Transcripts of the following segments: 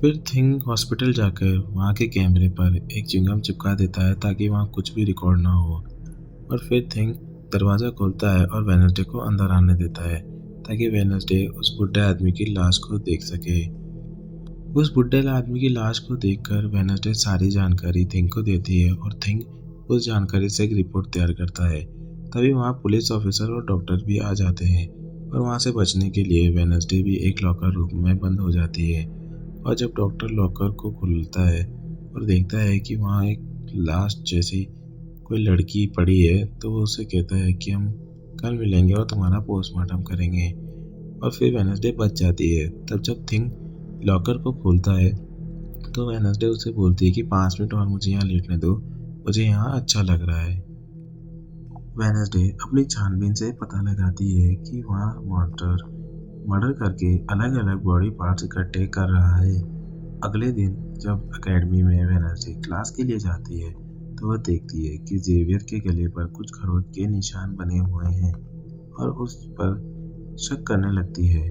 फिर thing hospital जाकर वहाँ के कैमरे पर एक च्युइंगम चिपका देता है ताकि वहाँ कुछ भी रिकॉर्ड ना हो। और फिर थिंग दरवाज़ा खोलता है और वेडनेसडे को अंदर आने देता है ताकि वेडनेसडे उस बुढ़े आदमी की लाश को देख सके। उस बुढ़े आदमी की लाश को देखकर वेडनेसडे सारी जानकारी थिंग को देती है और थिंग उस जानकारी से एक रिपोर्ट तैयार करता है। तभी वहाँ पुलिस ऑफिसर और डॉक्टर भी आ जाते हैं और वहाँ से बचने के लिए वेडनेसडे भी एक लॉकर रूम में बंद हो जाती है। और जब डॉक्टर लॉकर को खोलता है और देखता है कि वहाँ एक लाश जैसी कोई लड़की पड़ी है तो वो उसे कहता है कि हम कल मिलेंगे और तुम्हारा पोस्टमार्टम करेंगे। और फिर वेडनेसडे बच जाती है। तब जब थिंग लॉकर को खोलता है तो वेडनेसडे उसे बोलती है कि 5 मिनट और मुझे यहाँ लेटने दो, मुझे यहाँ अच्छा लग रहा है। वेडनेसडे अपनी छानबीन से पता लगाती है कि वहाँ मॉन्स्टर मर्डर करके अलग अलग बॉडी पार्ट्स इकट्ठे कर रहा है। अगले दिन जब एकेडमी में वेडनेसडे क्लास के लिए जाती है तो वह देखती है कि जेवियर के गले पर कुछ खरोच के निशान बने हुए हैं और उस पर शक करने लगती है।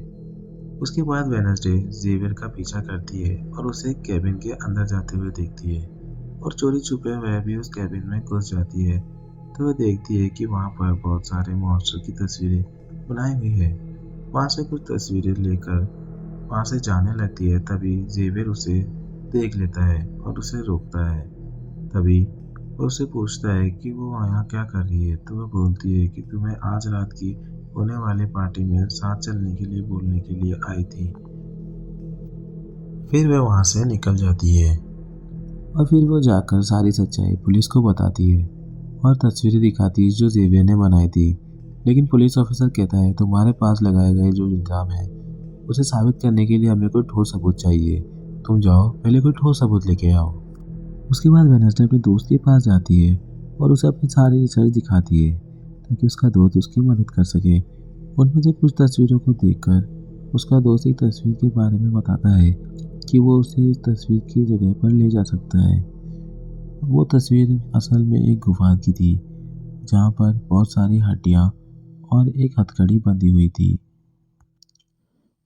उसके बाद वेडनेसडे जेवियर का पीछा करती है और उसे कैबिन के अंदर जाते हुए देखती है और चोरी छुपे वह भी उस कैबिन में घुस जाती है। तो वह देखती है कि वहाँ पर बहुत सारे मॉन्स्टर की तस्वीरें बनाई हुई है। वहाँ से कुछ तस्वीरें लेकर वहाँ से जाने लगती है। तभी जेवियर उसे देख लेता है और उसे रोकता है। तभी वो उससे पूछता है कि वो यहाँ क्या कर रही है। तो वह बोलती है कि तुम्हें आज रात की होने वाले पार्टी में साथ चलने के लिए बोलने के लिए आई थी। फिर वह वहाँ से निकल जाती है और फिर वो जाकर सारी सच्चाई पुलिस को बताती है और तस्वीरें दिखाती है जो जेवियर ने बनाई थी। लेकिन पुलिस ऑफिसर कहता है तुम्हारे पास लगाए गए जो इल्ज़ाम है उसे साबित करने के लिए हमें कोई ठोस सबूत चाहिए। तुम जाओ पहले कोई ठोस सबूत लेके आओ। उसके बाद वेडनेसडे अपने दोस्त के पास जाती है और उसे अपनी सारी रिसर्च दिखाती है ताकि उसका दोस्त उसकी मदद कर सके। उनमें से कुछ तस्वीरों को देखकर उसका दोस्त एक तस्वीर के बारे में बताता है कि वो उसे इस तस्वीर की जगह पर ले जा सकता है। वो तस्वीर असल में एक गुफा की थी जहाँ पर बहुत सारी हड्डियाँ और एक हथकड़ी बंधी हुई थी।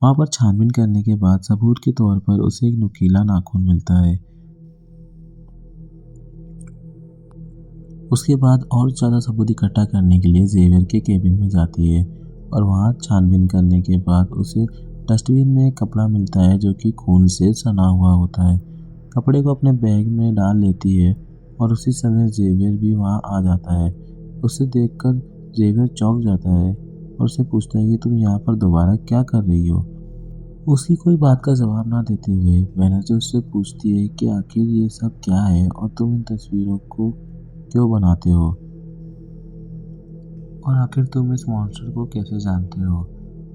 वहाँ पर छानबीन करने के बाद सबूत के तौर पर उसे एक नुकीला नाखून मिलता है। उसके बाद और ज़्यादा सबूत इकट्ठा करने के लिए जेवियर के केबिन में जाती है और वहाँ छानबीन करने के बाद उसे डस्टबिन में एक कपड़ा मिलता है जो कि खून से सना हुआ होता है। कपड़े को अपने बैग में डाल लेती है और उसी समय जेवियर भी वहाँ आ जाता है। उसे देखकर जेवियर चौंक जाता है और उससे पूछता है कि तुम यहाँ पर दोबारा क्या कर रही हो। उसकी कोई बात का जवाब ना देते हुए वेडनेसडे उससे पूछती है कि आखिर ये सब क्या है और तुम इन तस्वीरों को क्यों बनाते हो और आखिर तुम इस मॉन्स्टर को कैसे जानते हो।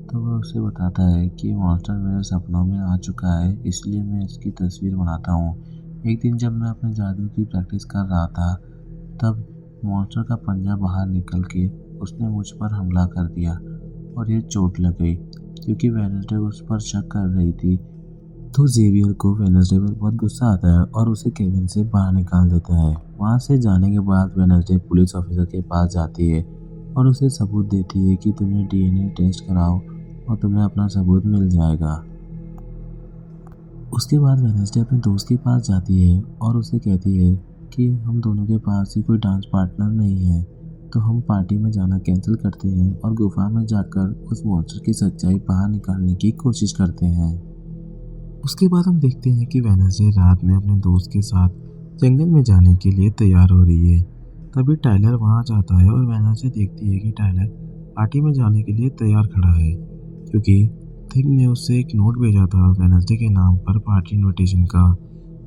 तो वह उसे बताता है कि मॉन्स्टर मेरे सपनों में आ चुका है इसलिए मैं इसकी तस्वीर बनाता हूँ। एक दिन जब मैं अपने जादू की प्रैक्टिस कर रहा था तब मॉन्स्टर का पंजा बाहर निकल के उसने मुझ पर हमला कर दिया और ये चोट लग गई। क्योंकि वेडनेसडे उस पर शक कर रही थी तो जेवियर को वेडनेसडे पर बहुत गुस्सा आता है और उसे केबिन से बाहर निकाल देता है। वहाँ से जाने के बाद वेडनेसडे पुलिस ऑफिसर के पास जाती है और उसे सबूत देती है कि तुम्हें डीएनए टेस्ट कराओ और तुम्हें अपना सबूत मिल जाएगा। उसके बाद वेडनेसडे अपने दोस्त के पास जाती है और उसे कहती है कि हम दोनों के पास ही कोई डांस पार्टनर नहीं है तो हम पार्टी में जाना कैंसिल करते हैं और गुफा में जाकर उस मॉन्स्टर की सच्चाई बाहर निकालने की कोशिश करते हैं। उसके बाद हम देखते हैं कि वेडनेसडे रात में अपने दोस्त के साथ जंगल में जाने के लिए तैयार हो रही है। तभी टाइलर वहां जाता है और वेडनेसडे देखती है कि टाइलर पार्टी में जाने के लिए तैयार खड़ा है क्योंकि थिंग ने उससे एक नोट भेजा था वेडनेसडे के नाम पर पार्टी इनविटेशन का।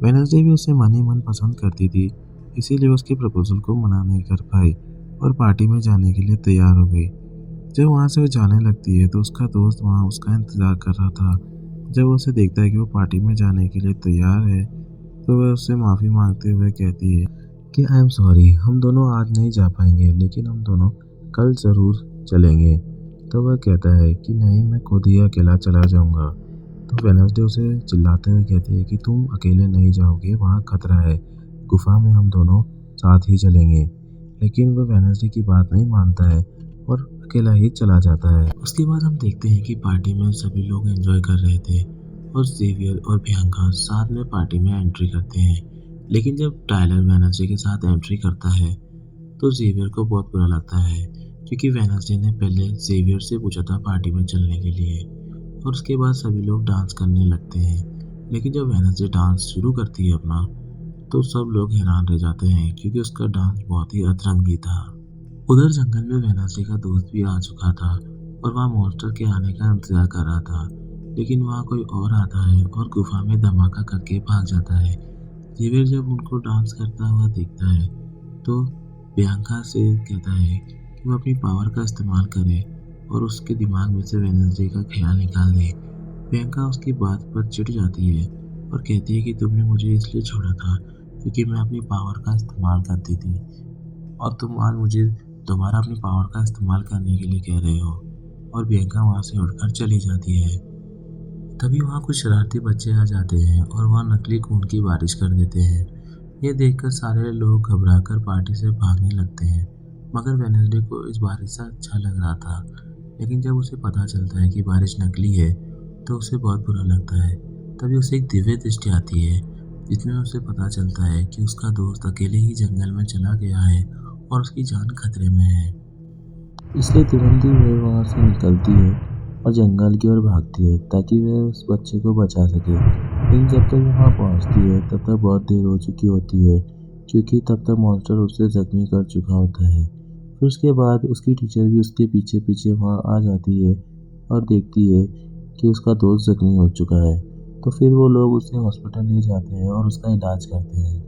वेडनेसडे भी उसे मन ही मन पसंद करती थी इसीलिए उसके प्रपोजल को मना नहीं कर पाई और पार्टी में जाने के लिए तैयार हो गई। जब वहाँ से वो जाने लगती है तो उसका दोस्त वहाँ उसका इंतज़ार कर रहा था। जब वो उसे देखता है कि वो पार्टी में जाने के लिए तैयार है तो वह उससे माफ़ी मांगते हुए कहती है कि आई एम सॉरी, हम दोनों आज नहीं जा पाएंगे लेकिन हम दोनों कल ज़रूर चलेंगे। तो वह कहता है कि नहीं, मैं खुद ही अकेला चला जाऊंगा। तो वेडनेसडे उसे चिल्लाते हुए कहती है कि तुम अकेले नहीं जाओगे, वहाँ खतरा है, गुफा में हम दोनों साथ ही चलेंगे। लेकिन वह वेडनेसडे की बात नहीं मानता है और अकेला ही चला जाता है। उसके बाद हम देखते हैं कि पार्टी में सभी लोग एंजॉय कर रहे थे और जेवियर और बियांका साथ में पार्टी में एंट्री करते हैं। लेकिन जब टायलर वेडनेसडे के साथ एंट्री करता है तो जेवियर को बहुत बुरा लगता है, क्योंकि वेडनेसडे ने पहले जेवियर से पूछा था पार्टी में चलने के लिए। और उसके बाद सभी लोग डांस करने लगते हैं। लेकिन जब वेडनेसडे डांस शुरू करती है अपना, तो सब लोग हैरान रह जाते हैं, क्योंकि उसका डांस बहुत ही अतरंगी था। उधर जंगल में वेडनेसडे का दोस्त भी आ चुका था और वहाँ मॉन्स्टर के आने का इंतजार कर रहा था। लेकिन वहाँ कोई और आता है और गुफा में धमाका करके भाग जाता है। जेवियर जब उनको डांस करता हुआ देखता है तो बियांका से कहता है कि वो अपनी पावर का इस्तेमाल करे और उसके दिमाग में से वेडनेसडे का ख्याल निकाल दे। बियांका उसकी बात पर चिढ़ जाती है और कहती है कि तुमने मुझे इसलिए छोड़ा था क्योंकि मैं अपनी पावर का इस्तेमाल करती थी, और तुम आज मुझे दोबारा अपनी पावर का इस्तेमाल करने के लिए कह रहे हो। और बियांका वहाँ से उड़कर चली जाती है। तभी वहाँ कुछ शरारती बच्चे आ जाते हैं और वहाँ नकली खून की बारिश कर देते हैं। ये देखकर सारे लोग घबराकर पार्टी से भागने लगते हैं। मगर वेडनेसडे को इस बारिश से अच्छा लग रहा था। लेकिन जब उसे पता चलता है कि बारिश नकली है तो उसे बहुत बुरा लगता है। तभी उसे एक दिव्य दृष्टि आती है, जिसमें उसे पता चलता है कि उसका दोस्त अकेले ही जंगल में चला गया है और उसकी जान खतरे में है। इसलिए तुरंत ही वह वहाँ से निकलती है और जंगल की ओर भागती है ताकि वह उस बच्चे को बचा सके। लेकिन जब तक वहाँ पहुँचती है तब तक बहुत देर हो चुकी होती है, क्योंकि तब तक मॉन्स्टर उसे जख्मी कर चुका होता है। फिर उसके बाद उसकी टीचर भी उसके पीछे पीछे वहाँ आ जाती है और देखती है कि उसका दोस्त जख्मी हो चुका है। तो फिर वो लोग उसे हॉस्पिटल ले जाते हैं और उसका इलाज करते हैं।